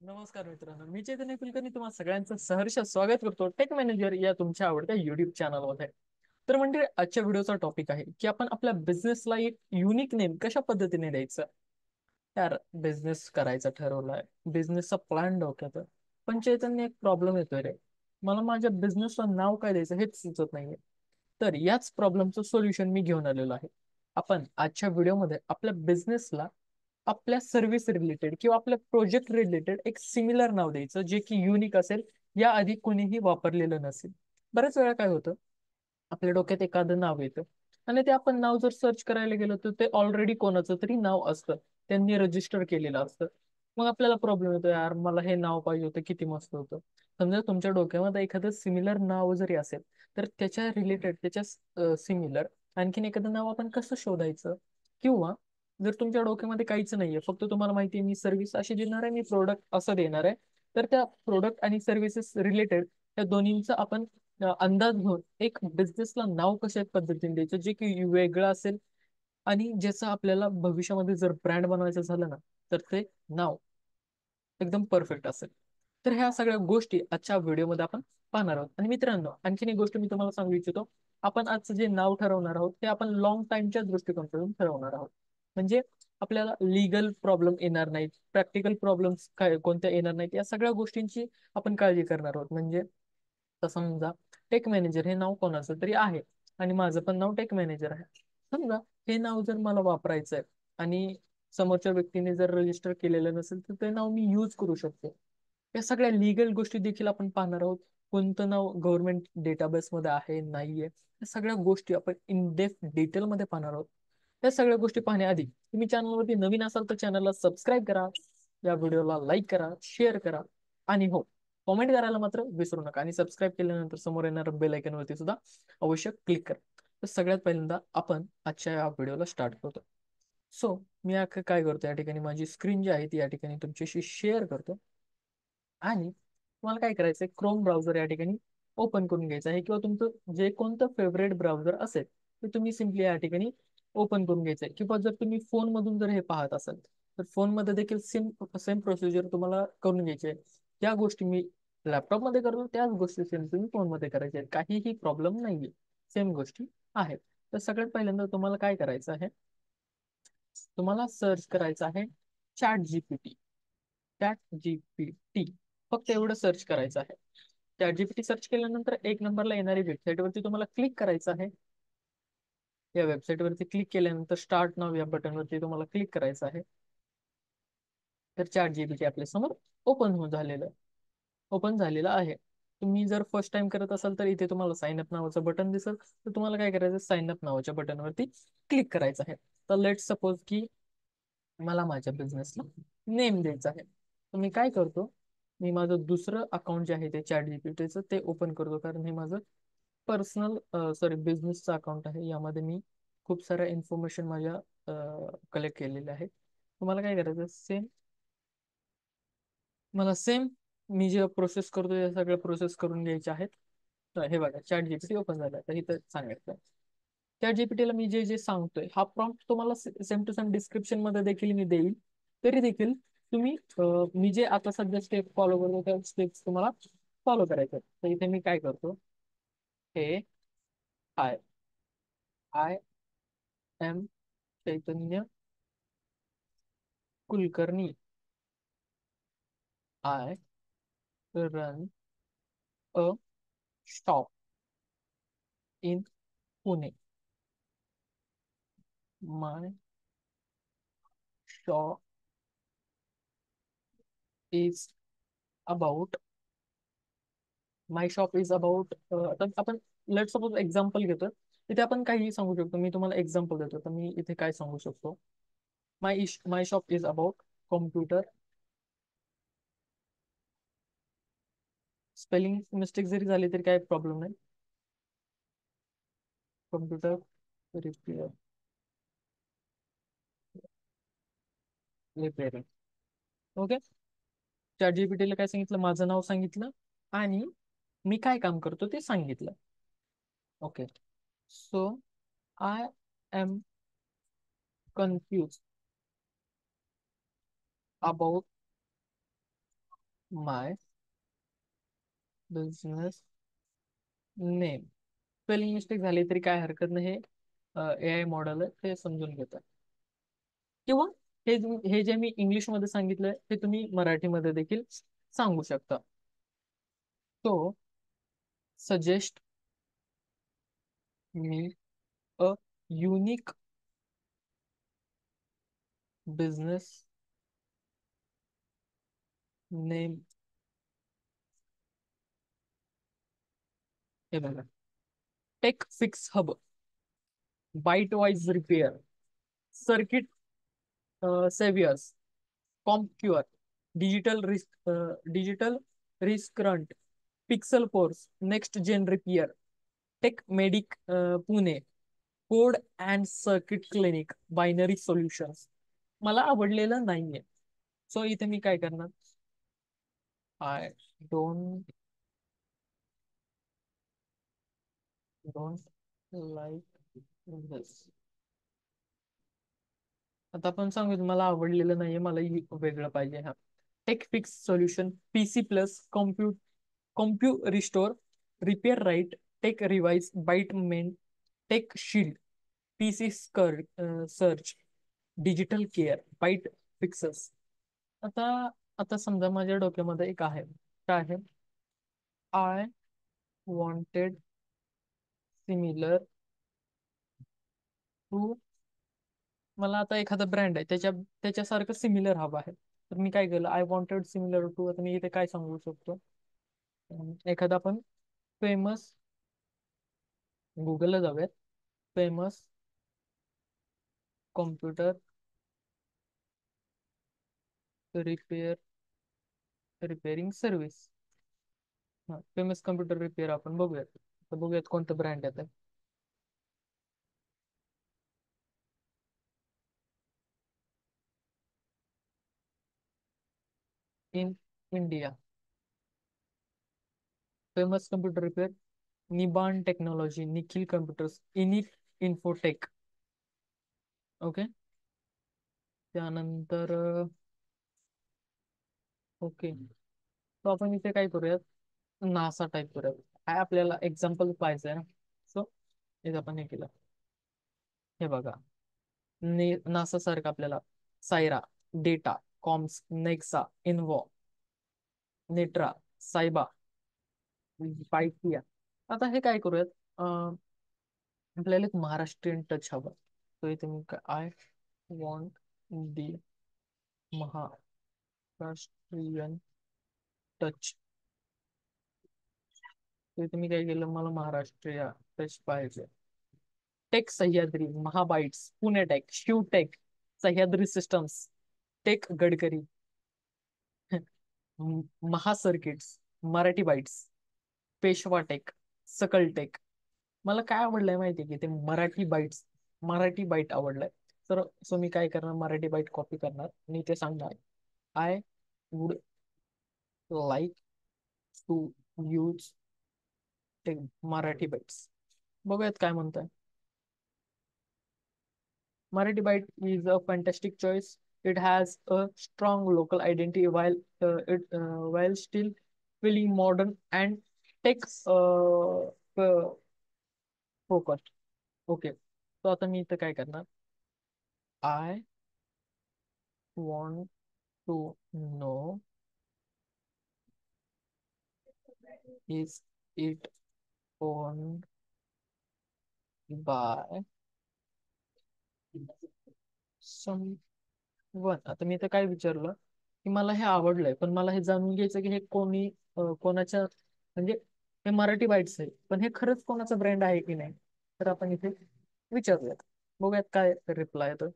नमस्कार मित्रांनो, मी चैतन्य कुलकर्णी तुम्हा सगळ्यांचं सहर्ष स्वागत करतो टेक मॅनेजर या तुमच्या आवडत्या युट्यूब चॅनलमध्ये. तर म्हणजे आजच्या व्हिडिओचा टॉपिक आहे की आपण आपल्या बिझनेसला एक युनिक नेम कशा पद्धतीने द्यायचं. यार, बिझनेस करायचा ठरवलाय, बिझनेसचा प्लॅन डोक्यात आहे. पण चैतन्य, एक प्रॉब्लेम येतोय रे. मला माझ्या बिझनेसला नाव काय द्यायचं हेच सुचत नाहीये. तर याच प्रॉब्लेमचं सोल्युशन मी घेऊन आलेलो आहे. आपण आजच्या व्हिडिओमध्ये आपल्या बिझनेसला आपल्या सर्व्हिस रिलेटेड किंवा आपल्या प्रोजेक्ट रिलेटेड एक सिमिलर नाव द्यायचं जे की युनिक असेल, या आधी कोणीही वापरलेलं नसेल. बऱ्याच वेळा काय होतं, आपल्या डोक्यात एखादं नाव येतं आणि ते आपण नाव जर सर्च करायला गेलो तर ते ऑलरेडी कोणाचं तरी नाव असतं, त्यांनी रजिस्टर केलेलं असतं. मग आपल्याला प्रॉब्लेम येतो, यार मला हे नाव पाहिजे होतं, किती मस्त होतं. समजा तुमच्या डोक्यामध्ये एखादं सिमिलर नाव जरी असेल तर त्याच्या रिलेटेड, त्याच्या सिमिलर आणखीन एखादं नाव आपण कसं शोधायचं. किंवा जर तुमच्या डोक्यामध्ये काहीच नाहीये, फक्त तुम्हाला माहिती आहे मी सर्व्हिस अशी देणार आहे, मी प्रोडक्ट असं देणार आहे, तर त्या प्रोडक्ट आणि सर्व्हिसेस रिलेटेड त्या दोन्हींचा आपण अंदाज घेऊन एक बिझनेसला नाव कशा पद्धतीने द्यायचं जे की वेगळं असेल आणि ज्याचं आपल्याला भविष्यामध्ये जर ब्रँड बनवायचं झालं ना, तर ते नाव एकदम परफेक्ट असेल. तर ह्या सगळ्या गोष्टी आजच्या व्हिडिओमध्ये आपण पाहणार आहोत. आणि मित्रांनो, आणखीन एक गोष्ट मी तुम्हाला सांगू इच्छितो. आपण आजचं जे नाव ठरवणार आहोत ते आपण लॉंग टाइमच्या दृष्टिकोनातून ठरवणार आहोत. म्हणजे आपल्याला लिगल प्रॉब्लेम येणार नाहीत, प्रॅक्टिकल प्रॉब्लेम्स काय कोणत्या येणार नाहीत, या सगळ्या गोष्टींची आपण काळजी करणार आहोत. म्हणजे तर समजा टेक मॅनेजर हे नाव कोणाचं तरी आहे आणि माझं पण नाव टेक मॅनेजर आहे. समजा हे नाव जर मला वापरायचं आहे आणि समोरच्या व्यक्तीने जर रजिस्टर केलेलं नसेल तर ते नाव मी यूज करू शकतो. या सगळ्या लिगल गोष्टी देखील आपण पाहणार आहोत. कोणतं नाव गव्हर्नमेंट डेटाबेस मध्ये आहे नाहीये, या सगळ्या गोष्टी आपण इन डेप्थ डिटेल मध्ये पाहणार आहोत. या सगळ्या गोष्टी पाहण्याआधी तुम्ही चॅनलवरती नवीन असाल तर चॅनलला सबस्क्राईब करा, या व्हिडिओला लाईक करा, शेअर करा आणि हो, कॉमेंट करायला मात्र विसरू नका. आणि सबस्क्राईब केल्यानंतर समोर येणाऱ्या बेल आयकॉन वरती सुद्धा अवश्य क्लिक करा. तर सगळ्यात पहिल्यांदा आपण आजच्या या व्हिडिओला स्टार्ट करतो. सो मी काय करतो, या ठिकाणी माझी स्क्रीन जी आहे ती या ठिकाणी तुमच्याशी शेअर करतो. आणि तुम्हाला काय करायचंय, क्रोम ब्राउझर या ठिकाणी ओपन करून घ्यायचं आहे किंवा तुमचं जे कोणतं फेवरेट ब्राउझर असेल ते तुम्ही सिम्पली या ठिकाणी ओपन करून घ्यायचंय. किंवा जर तुम्ही फोन मधून जर हे पाहत असाल तर फोन मध्ये देखील सेम सेम प्रोसिजर तुम्हाला करून घ्यायची आहे. ज्या गोष्टी मी लॅपटॉप मध्ये करतो त्याच गोष्टी सेम तुम्ही फोन मध्ये करायच्या आहेत, काहीही प्रॉब्लेम नाहीये, सेम गोष्टी आहेत. तर सगळ्यात पहिल्यांदा तुम्हाला काय करायचं आहे, तुम्हाला सर्च करायचं आहे चॅट जीपीटी. चॅट जीपीटी फक्त एवढं सर्च करायचं आहे. चॅट जीपीटी सर्च केल्यानंतर एक नंबरला येणारी वेबसाईट वरती तुम्हाला क्लिक करायचं आहे. या वेबसाईट वरती क्लिक केल्यानंतर स्टार्ट नाव या बटन वरती तुम्हाला क्लिक करायचं आहे. तर चॅट जीपीटी आपल्या समोर ओपन झालेलं आहे. तुम्ही जर फर्स्ट टाइम करत असाल तर इथे तुम्हाला साइन अप नावाचं बटन दिसेल, तर तुम्हाला काय करायचं, साइन अप नावाच्या बटन वरती क्लिक करायचं आहे. तर लेट सपोज की मला माझ्या बिझनेसला नेम द्यायचा आहे, तर मी काय करतो, मी माझं दुसरं अकाउंट जे आहे ते चॅट जीपीटीचं ते ओपन करतो. कारण हे माझं पर्सनल सॉरी बिझनेसचं अकाउंट आहे. यामध्ये मी खूप साऱ्या इन्फॉर्मेशन माझ्या कलेक्ट केलेल्या आहे. तुम्हाला काय करायचं, सेम मी जे प्रोसेस करतो या सगळ्या प्रोसेस करून घ्यायच्या आहेत. तर हे बघा, चॅट जीपीटी ओपन झाला, तर इथं सांगितलं चॅट जीपीटीला मी जे जे सांगतोय हा प्रॉम्प्ट तुम्हाला सेम टू सेम डिस्क्रिप्शन मध्ये देखील मी देईल. तरी देखील तुम्ही मी जे आता सध्या स्टेप फॉलो करतो त्या स्टेप्स तुम्हाला फॉलो करायचे. तर इथे मी काय करतो, हे I I am Chaitanya Kulkarni, I run a shop in Pune, my shop is about my shop is about आता आपण लेट सपोज एक्झाम्पल घेतो. तिथे आपण काही सांगू शकतो. मी तुम्हाला एक्झाम्पल देतो, तर मी इथे काय सांगू शकतो, my shop is about computer. Spelling mistake जरी झाली तरी काही प्रॉब्लेम नाही. Computer repairing. ओके. चॅट जीपीटीला काय सांगितलं, माझं नाव सांगितलं आणि मी काय काम करतो ते सांगितलं. Okay. So I am confuse about my business name. Spelling mistake झाली तरी काय हरकत नाही, हे AI मॉडेल आहे ते समजून घेतात. किंवा हे जे मी इंग्लिश मध्ये सांगितलंय ते तुम्ही मराठीमध्ये देखील सांगू शकता. तो suggest me a unique business name. हे बघा, tech fix hub, byte wise repair, circuit saviours, compuair, digital रिस्क्रंट, pixel cores, next gen repair, tech medic Pune, code and circuit clinic, binary solutions. मला आवडलेलं नाहीये, सो इथे मी काय करणार, I don't don't like this. आता आपण सांगू मला आवडलेलं नाहीये, मला वेगळं पाहिजे. हा, tech fix solution, PC plus, compu restore, repair right, tech revise, byte men, tech shield, PC search, digital care, byte fixes. आता आता समजा माझ्या डोक्यामध्ये एक आहे, काय आहे, आय वॉन्टेड सिमिलर टू. मला आता एखादा ब्रँड आहे त्याच्यासारखं सिमिलर हवं आहे, तर मी काय केलं, आय वॉन्टेड सिमिलर टू. आता मी इथे काय सांगू शकतो, एखादा आपण फेमस, गुगलला जाऊयात, फेमस कॉम्प्युटर रिपेअरिंग सर्व्हिस. हा, फेमस कम्प्युटर रिपेअर आपण बघूयात, तर बघूयात कोणतं ब्रँड येत आहे. In India, famous computer repair, निबान टेक्नॉलॉजी, निखिल कम्प्युटर्स, इनिक इन्फोटेक. ओके, त्यानंतर ओके, तो आपण इथे काय करूयात, नासा टाईप करूयात. काय आपल्याला एक्झाम्पल पाहिजे आहे ना, सो इथे आपण हे केलं. हे बघा, नासा सारखं आपल्याला सायरा, डेटा, कॉम्स, नेक्सा, इन्वो, नेट्रा, सायबा, पायथिया. आता हे काय करूयात, आपल्याला एक महाराष्ट्रीयन टच हवं. तो इथे मी I want the Maharashtrian touch. तो इथे मी काय केलं, मला महाराष्ट्रीय टच पाहिजे. टेक सह्याद्री, महाबाईट्स, पुणे टेक, शिवटेक, सह्याद्री सिस्टम्स, टेक गडकरी, महासर्किट्स, Marathi bytes, Peshwa tech, Sakal tech. मला काय आवडलंय माहितीये की ते मराठी बाईट्स, मराठी बाईट आवडलंय. तर सो मी काय करणार, मराठी बाईट कॉपी करणार आणि ते सांगणार, I would like to use tech Marathi bytes. बघूयात काय म्हणताय. Marathi Byte is a fantastic choice. It has a strong local identity while still feeling modern and tech focused. Okay. So आता मी इथं काय करणार? I want to know, is it owned by someone? आता मी इथं काय विचारलं की मला हे आवडलंय, पण मला हे जाणून घ्यायचं की हे कोणाच्या, म्हणजे हे मराठी बाईट्स आहे पण हे खरंच कोणाचा ब्रँड आहे की नाही. तर आपण इथे विचारूयात, बघूयात काय रिप्लाय येतो.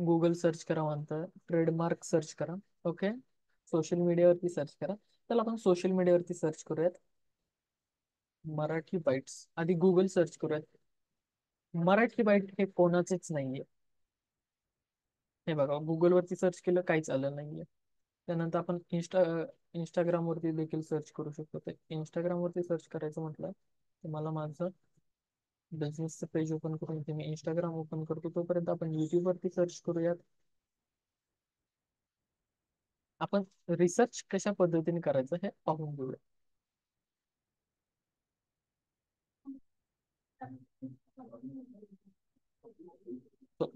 गुगल सर्च करा म्हणतं, ट्रेडमार्क सर्च करा. ओके, सोशल मीडियावरती सर्च करा. चला आपण सोशल मीडियावरती सर्च करूयात, मराठी बाईट्स. आधी गुगल सर्च करूयात, मराठी बाईट हे कोणाचेच नाहीये. हे बघा, गुगल वरती सर्च केलं काहीच आलं नाहीये. त्यानंतर आपण इंस्टाग्राम वरती देखील सर्च करू शकतो. ते इंस्टाग्राम वरती सर्च करायचं म्हटलं तर मला माझं बिझनेसचं पेज ओपन करून ते मी इंस्टाग्राम ओपन करतो. तोपर्यंत आपण युट्यूब वरती सर्च करूयात. आपण रिसर्च कशा पद्धतीने करायचं हे पाहून घेऊया.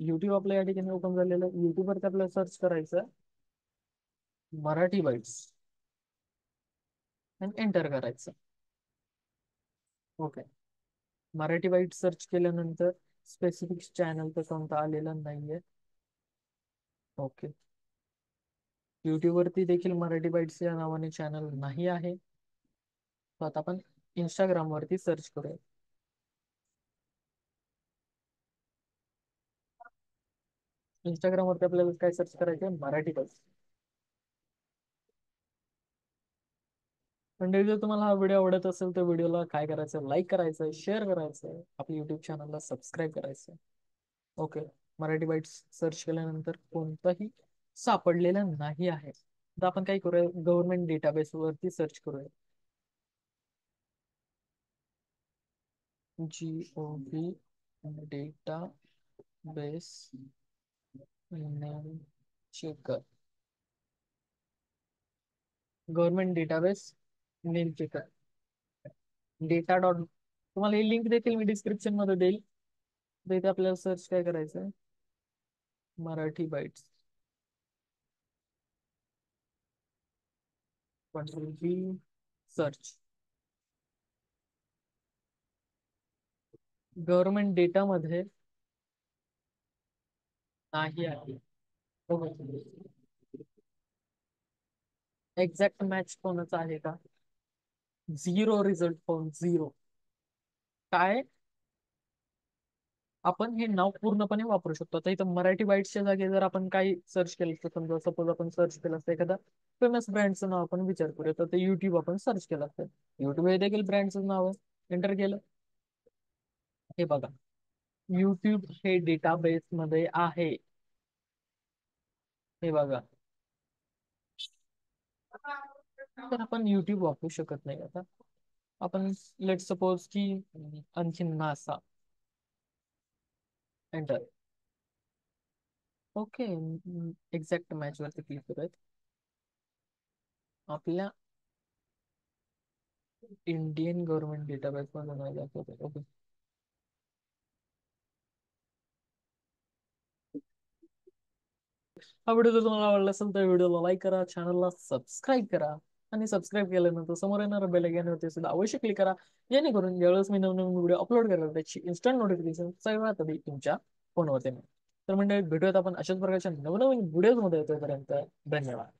युट्यूब आपल्या या ठिकाणी ओपन झालेलं आहे. युट्यूब वरती आपल्याला सर्च करायचं मराठी बाईट्स आणि एंटर करायचं. ओके. मराठी बाईट सर्च केल्यानंतर स्पेसिफिक चॅनल तर कोणता आलेला नाहीये. ओके. युट्यूब वरती देखील मराठी बाईट्स या नावाने चॅनल नाही आहे. तर आता आपण इंस्टाग्राम वरती सर्च करूया. इंस्टाग्राम वरती आपल्याला काय सर्च करायचं, मराठी बाईट्स. म्हणजे जर तुम्हाला हा व्हिडिओ आवडत असेल तर व्हिडिओला काय करायचं, लाईक करायचं, शेअर करायचं, आपल्या युट्यूब चॅनलला सबस्क्राईब करायचं. ओके. मराठी बाईट्स सर्च केल्यानंतर कोणताही सापडलेला नाही आहे. तर आपण काय करूया, गव्हर्नमेंट डेटाबेस वरती सर्च करूया. GOV data base name checker. Government database name checker data dot. तुम्हाला ही लिंक देखील मी डिस्क्रिप्शन मध्ये देईल. तर इथे आपल्याला सर्च काय करायचं आहे, Marathi bytes. Search government data मध्ये नाही आहे. एक्झॅक्ट मॅच कोणाचा आहे का? Zero result found zero. काय, आपण हे नाव पूर्णपणे वापरू शकतो. आता इथं मराठी बाईट्सच्या जागी जर आपण काही सर्च केलं, तर समजा सपोज आपण सर्च केलं असतं एखादा फेमस ब्रँडचं नाव, आपण विचार करूया तर ते युट्यूब आपण सर्च केलं असतं. युट्यूब हे देखील ब्रँडचं नाव आहे. एंटर केलं. हे बघा, युट्यूब हे डेटाबेस मध्ये आहे. हे बघा. तर आपण युट्यूब वापरू शकत नाही. आता आपण लेट सपोज की आणखी NASA. Enter. Okay. Exact match वरती क्लिक करूयात. आपल्या इंडियन गव्हर्नमेंट डेटाबेस मध्ये नाही दाखवत. ओके. हा व्हिडिओ जर तुम्हाला आवडला असेल तर व्हिडिओला लाईक करा, चॅनलला सबस्क्राईब करा आणि सबस्क्राईब केल्यानंतर समोर येणाऱ्या बेल आयकॉनवरती सुद्धा अवश्य क्लिक करा, जेणेकरून ज्यावेळेस मी नवीन व्हिडिओ अपलोड करेल त्याची इन्स्टंट नोटिफिकेशन सगळ्यात आधी तुमच्या फोनवरती मिळेल. तर म्हणजे भेटूयात आपण अशाच प्रकारच्या नवनवीन व्हिडिओज मध्ये. तोपर्यंत धन्यवाद.